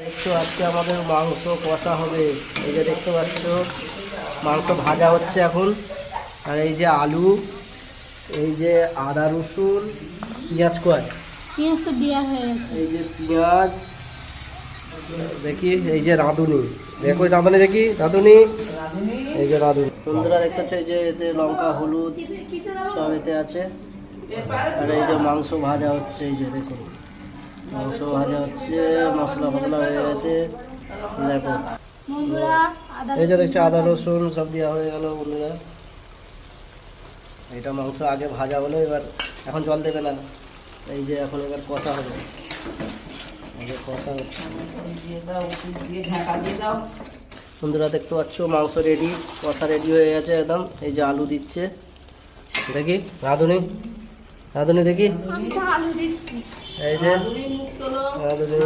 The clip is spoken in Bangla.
দেখছো আজকে আমাদের মাংস কষা হবে। এই যে দেখতে পাচ্ছ মাংস ভাজা হচ্ছে এখন। আর এই যে আলু, এই যে আদা রসুন, পেঁয়াজ কয়, পেঁয়াজ তো দেওয়া হয়ে গেছে। এই যে পেঁয়াজ, দেখি এই যে রাঁধুনি, দেখো রাঁধুনি, দেখি রাঁধুনি, এই যে রাঁধুনি। বন্ধুরা দেখতে পাচ্ছ এই যে এতে লঙ্কা হলুদ সব এতে আছে। আর এই যে মাংস ভাজা হচ্ছে, এই যে দেখুন মাংস ভাজা হচ্ছে, মশলা ফসলা হয়ে গেছে দেখো। বন্ধুরা এই যে দেখছো আদা রসুন সব দেওয়া হয়ে গেল বন্ধুরা। এটা মাংস আগে ভাজা হলো, এবার এখন জল দেবে না, এই যে এখন এবার কষা হবে। এই যে কষা হচ্ছে বন্ধুরা, দেখতে পাচ্ছ মাংস রেডি, কষা রেডি হয়ে গেছে একদম। এই যে আলু দিচ্ছে, দেখি রাঁধুনি, রাঁধুনি দেখি, আমি তো আলু দিচ্ছি। এই যে রাঁধুনি